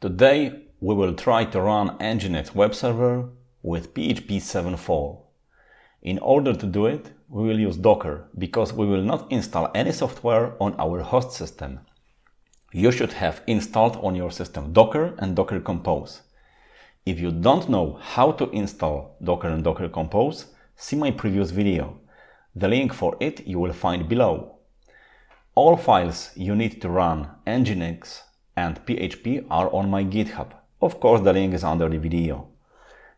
Today we will try to run Nginx web server with PHP 7.4. In order to do it, we will use Docker because we will not install any software on our host system. You should have installed on your system Docker and Docker Compose. If you don't know how to install Docker and Docker Compose, see my previous video. The link for it you will find below. All files you need to run Nginx and PHP are on my GitHub. Of course, the link is under the video.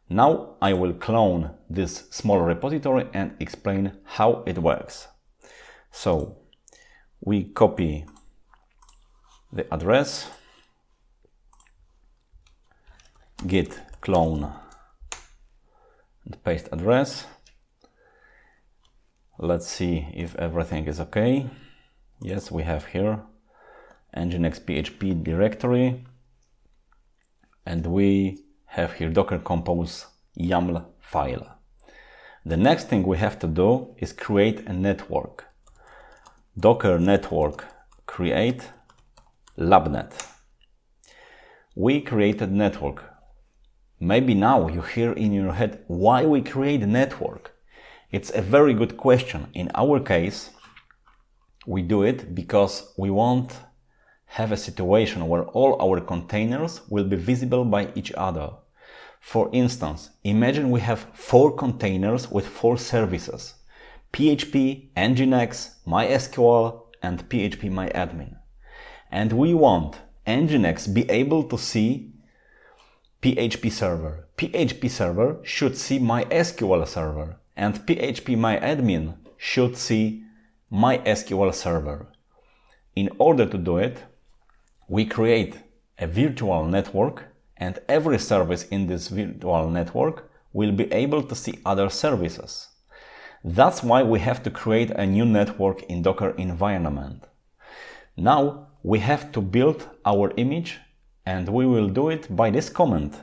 Now I will clone this small repository and explain how it works. So we copy the address, git clone and paste address. Let's see if everything is okay. Yes, we have here Nginx PHP directory, and we have here Docker Compose YAML file. The next thing we have to do is create a network. Docker network create labnet. We created network. Maybe now you hear in your head why we create a network. It's a very good question. In our case, we do it because we won't have a situation where all our containers will be visible by each other. For instance, imagine we have 4 containers with 4 services: PHP, Nginx, MySQL, and PHP and we want Nginx be able to see PHP server. PHP server should see MySQL server, and PHP should see MySQL server. In order to do it, we create a virtual network, and every service in this virtual network will be able to see other services. That's why we have to create a new network in Docker environment. Now we have to build our image, and we will do it by this command: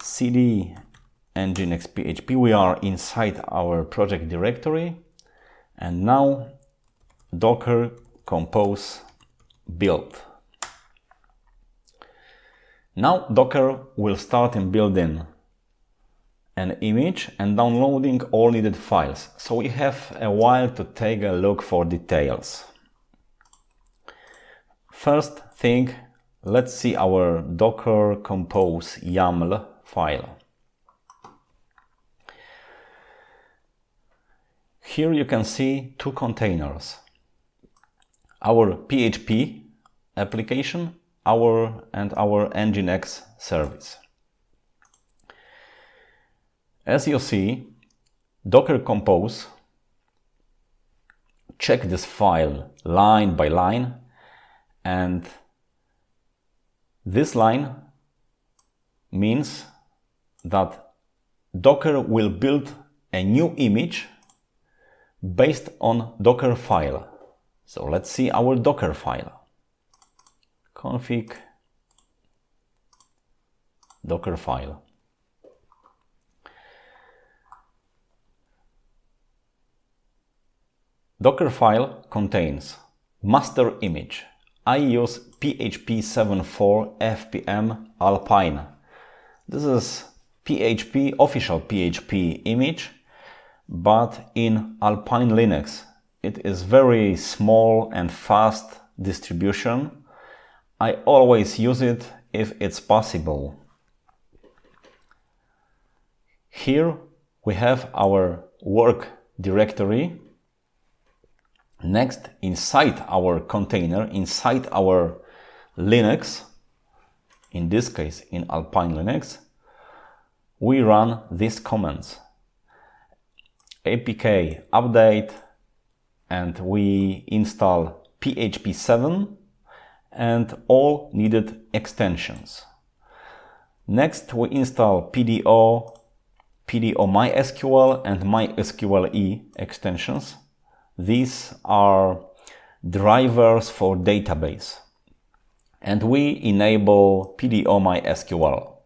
cd nginx php. We are inside our project directory, and now Docker Compose build. Now Docker will start in building an image and downloading all needed files, so we have a while to take a look for details. First thing, let's see our Docker Compose YAML file. Here you can see 2 containers: our PHP application and our Nginx service. As you see, Docker Compose check this file line by line, and this line means that Docker will build a new image based on Docker file. So let's see our Docker file. Config Docker file. Docker file contains master image. I use PHP 7.4 FPM Alpine. This is PHP, official PHP image, but in Alpine Linux it is very small and fast distribution. I always use it if it's possible. Here we have our work directory. Next, inside our container, inside our Linux, in this case in Alpine Linux, we run these commands: apk update, and we install PHP 7 and all needed extensions. Next, we install PDO MySQL and MySQLE extensions. These are drivers for database. And we enable PDO MySQL.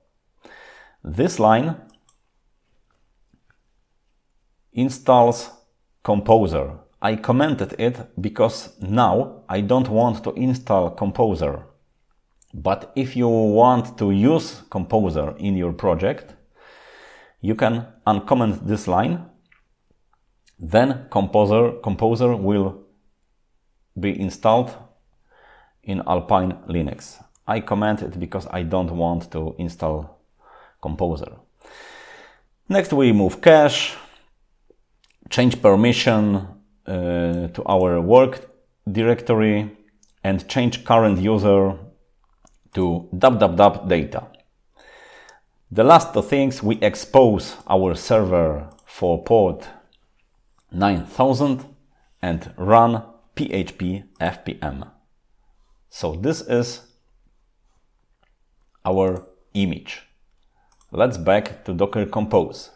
This line installs Composer. I commented it because now I don't want to install Composer. But if you want to use Composer in your project, you can uncomment this line. Then Composer will be installed in Alpine Linux. I comment it because I don't want to install Composer. Next we move cache, change permission to our work directory, and change current user to data. The last two things, we expose our server for port 9000 and run PHP FPM. So this is our image. Let's back to Docker Compose.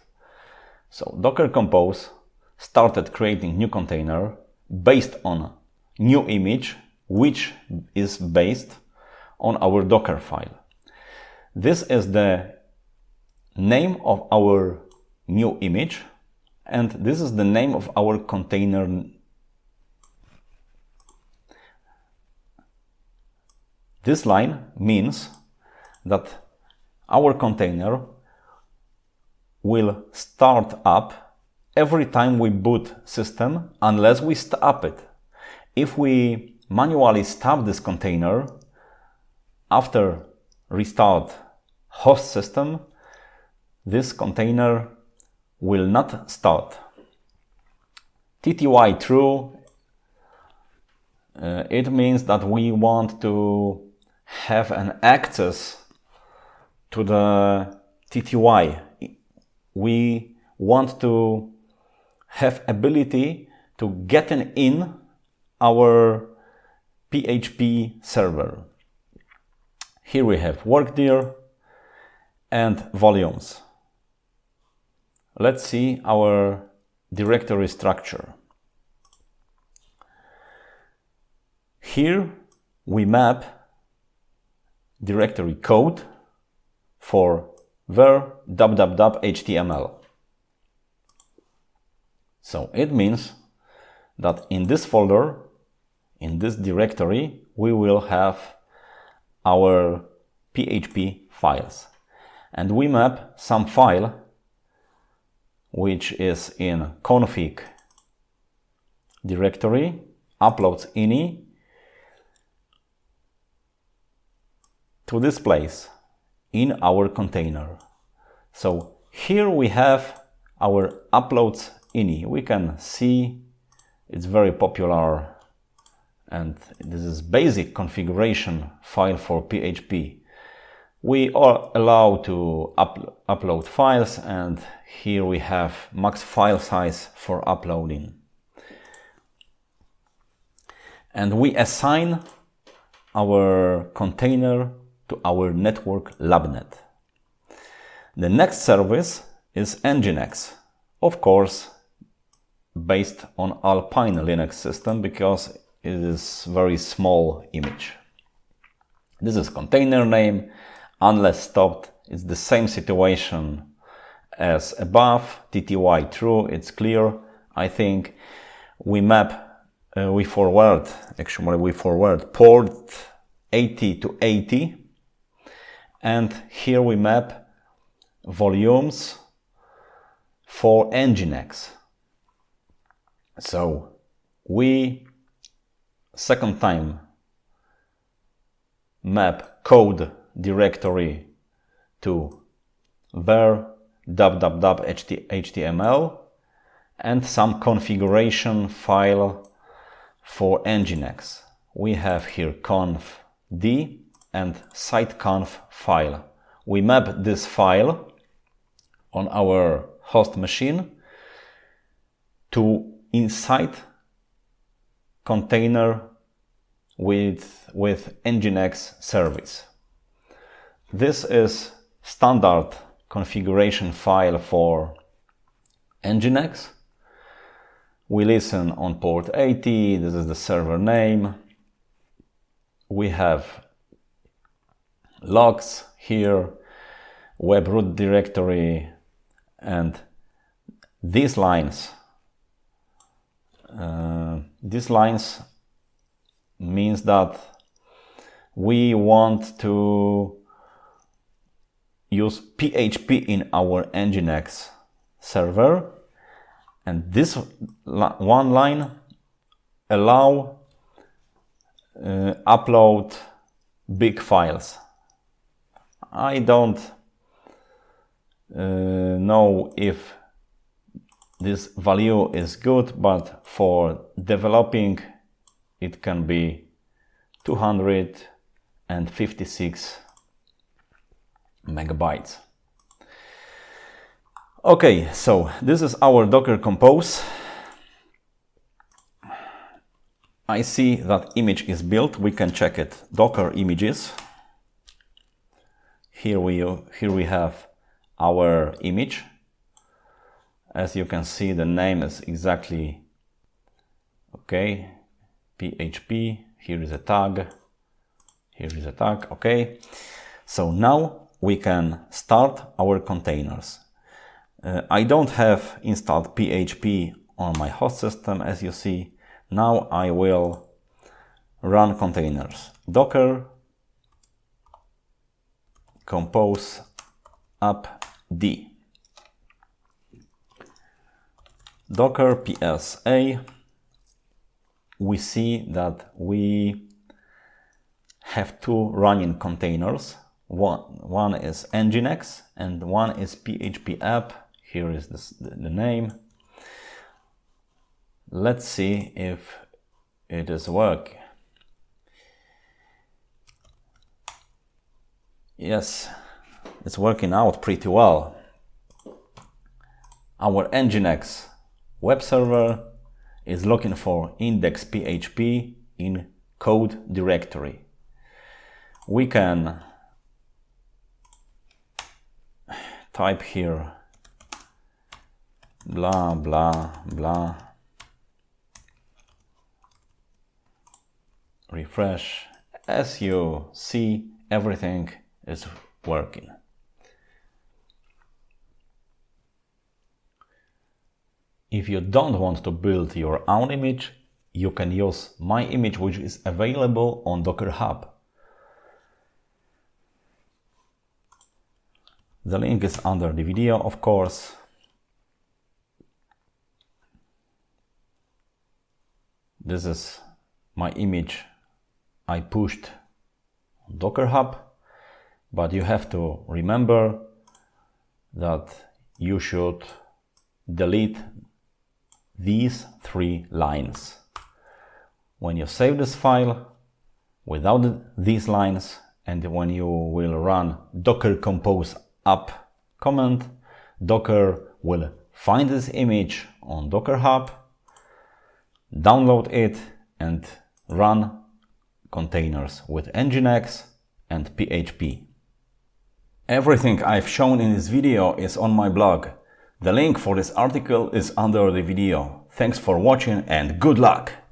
So Docker Compose started creating new container based on new image, which is based on our Docker file. This is the name of our new image, and this is the name of our container. This line means that our container will start up every time we boot system unless we stop it. If we manually stop this container after restart host system, this container will not start. TTY true, it means that we want to have an access to the TTY. We want to have ability to get in our PHP server. Here we have workdir and volumes. Let's see our directory structure. Here we map directory code for var www.html. So it means that in this folder, in this directory, we will have our PHP files. And we map some file which is in config directory, uploads ini, to this place in our container. So here we have our uploads ini. We can see it's very popular, and this is basic configuration file for PHP. We are allowed to upload files, and here we have max file size for uploading. And we assign our container to our network labnet. The next service is Nginx, of course based on Alpine Linux system, because it is very small image. This is container name, unless stopped. It's the same situation as above. TTY true, it's clear. I think we map, we forward port 80 to 80, and here we map volumes for Nginx. So we second time map code directory to var www.html and some configuration file for Nginx. We have here conf.d and siteconf file. We map this file on our host machine to inside container with Nginx service. This is standard configuration file for Nginx. We listen on port 80. This is the server name. We have logs here, web root directory, and these lines means that we want to use PHP in our Nginx server, and this one line allow upload big files. I don't know if this value is good, but for developing it can be 256 megabytes. Okay, so this is our Docker Compose. I see that image is built. We can check it. Docker images. Here we have our image. As you can see, the name is exactly okay. PHP. Here is a tag. Here is a tag. Okay. So now we can start our containers. I don't have installed PHP on my host system, as you see. Now I will run containers. Docker compose app-d. Docker PSA. We see that we have two running containers. One is Nginx and one is PHP app. Here is the name. Let's see if it is working. Yes, it's working out pretty well. Our Nginx web server is looking for index.php in code directory. We can type here blah blah blah, refresh. As you see, everything is working. If you don't want to build your own image, you can use my image, which is available on DockerHub. The link is under the video, of course. This is my image I pushed on DockerHub, but you have to remember that you should delete these 3 lines. When you save this file without these lines, and when you will run docker compose app command, Docker will find this image on DockerHub, download it and run containers with Nginx and PHP. Everything I've shown in this video is on my blog. The link for this article is under the video. Thanks for watching and good luck!